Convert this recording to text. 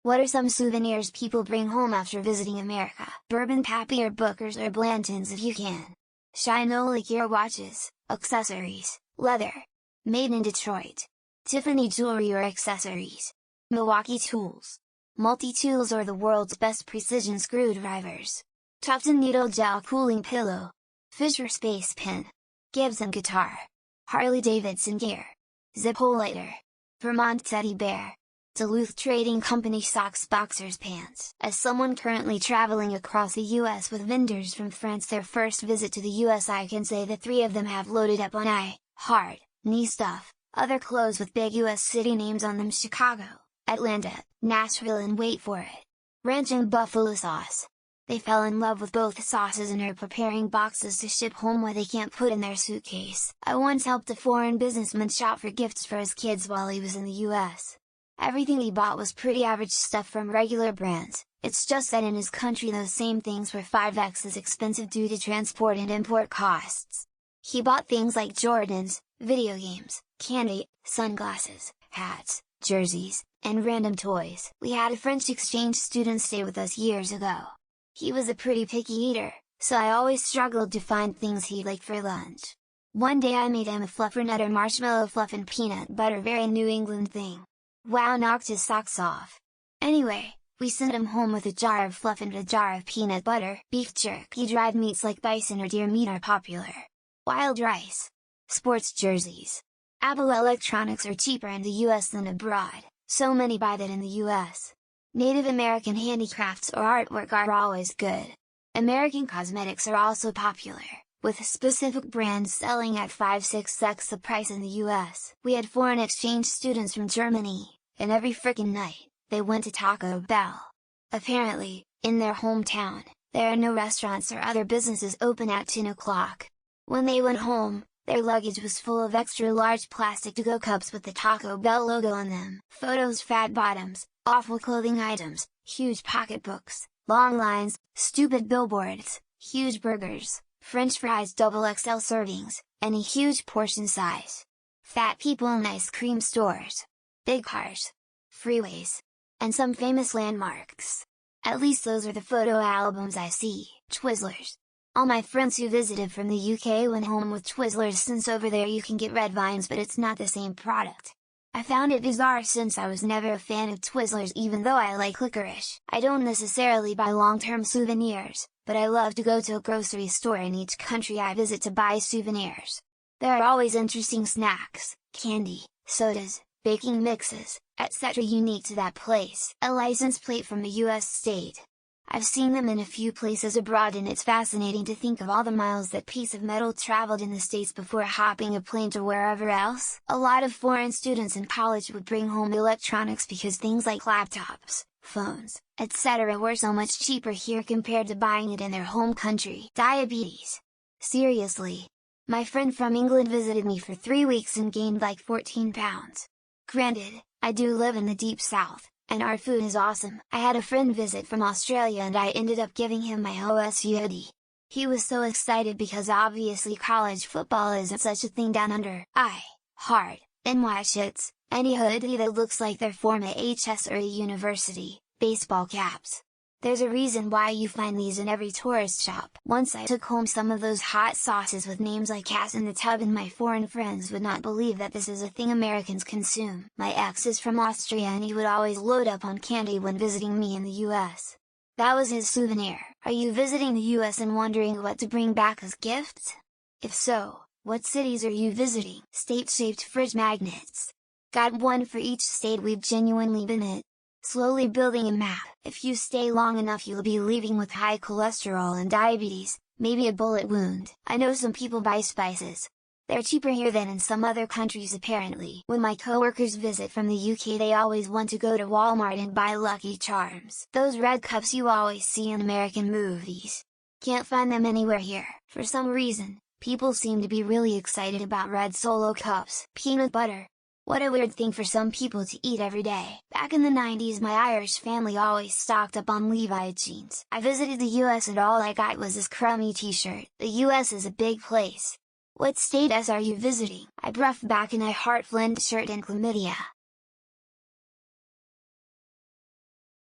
What are some souvenirs people bring home after visiting America? Bourbon Pappy or Booker's or Blanton's if you can. Shinola gear watches, accessories, leather. Made in Detroit. Tiffany jewelry or accessories. Milwaukee tools. Multi-tools or the world's best precision screwdrivers. Tufton needle gel cooling pillow. Fisher space pin. Gibson guitar. Harley Davidson gear. Zippo lighter. Vermont teddy bear. Duluth Trading Company socks boxers pants. As someone currently traveling across the US with vendors from France their first visit to the US, I can say the three of them have loaded up on hard, knee stuff, other clothes with big US city names on them: Chicago, Atlanta, Nashville, and wait for it, ranch and buffalo sauce. They fell in love with both sauces and are preparing boxes to ship home what they can't put in their suitcase. I once helped a foreign businessman shop for gifts for his kids while he was in the US. Everything he bought was pretty average stuff from regular brands, it's just that in his country those same things were 5x as expensive due to transport and import costs. He bought things like Jordans, video games, candy, sunglasses, hats, jerseys, and random toys. We had a French exchange student stay with us years ago. He was a pretty picky eater, so I always struggled to find things he'd like for lunch. One day I made him a fluffernutter marshmallow fluff and peanut butter, very New England thing. Wow, knocked his socks off. Anyway, we sent him home with a jar of fluff and a jar of peanut butter. Beef jerky, dried meats like bison or deer meat are popular. Wild rice. Sports jerseys. Apple electronics are cheaper in the US than abroad, so many buy that in the US. Native American handicrafts or artwork are always good. American cosmetics are also popular, with specific brands selling at 5-6x the price in the US. We had foreign exchange students from Germany, and every frickin' night, they went to Taco Bell. Apparently, in their hometown, there are no restaurants or other businesses open at 10 o'clock. When they went home, their luggage was full of extra large plastic to-go cups with the Taco Bell logo on them, photos, fat bottoms, awful clothing items, huge pocketbooks, long lines, stupid billboards, huge burgers, French fries XXL servings, and a huge portion size. Fat people in ice cream stores. Big cars. Freeways. And some famous landmarks. At least those are the photo albums I see. Twizzlers. All my friends who visited from the UK went home with Twizzlers, since over there you can get red vines but it's not the same product. I found it bizarre since I was never a fan of Twizzlers, even though I like licorice. I don't necessarily buy long-term souvenirs, but I love to go to a grocery store in each country I visit to buy souvenirs. There are always interesting snacks, candy, sodas, baking mixes, etc. unique to that place. A license plate from a US state. I've seen them in a few places abroad, and it's fascinating to think of all the miles that piece of metal traveled in the States before hopping a plane to wherever else. A lot of foreign students in college would bring home electronics because things like laptops, phones, etc. were so much cheaper here compared to buying it in their home country. Diabetes. Seriously. My friend from England visited me for 3 weeks and gained like 14 pounds. Granted, I do live in the deep south, and our food is awesome. I had a friend visit from Australia and I ended up giving him my OSU hoodie. He was so excited because obviously college football isn't such a thing down under. Hard, NY shits, any hoodie that looks like they're from a HS or a university, baseball caps. There's a reason why you find these in every tourist shop. Once I took home some of those hot sauces with names like Cat in the Tub, and my foreign friends would not believe that this is a thing Americans consume. My ex is from Austria and he would always load up on candy when visiting me in the US. That was his souvenir. Are you visiting the US and wondering what to bring back as gifts? If so, what cities are you visiting? State-shaped fridge magnets. Got one for each state we've genuinely been in. Slowly building a map. If you stay long enough you'll be leaving with high cholesterol and diabetes, maybe a bullet wound. I know some people buy spices. They're cheaper here than in some other countries apparently. When my coworkers visit from the UK they always want to go to Walmart and buy Lucky Charms. Those red cups you always see in American movies. Can't find them anywhere here. For some reason, people seem to be really excited about red Solo cups. Peanut butter. What a weird thing for some people to eat every day. Back in the 90s my Irish family always stocked up on Levi jeans. I visited the US and all I got was this crummy t-shirt. The US is a big place. What state are you visiting? I bruff back in a heart flint shirt and chlamydia.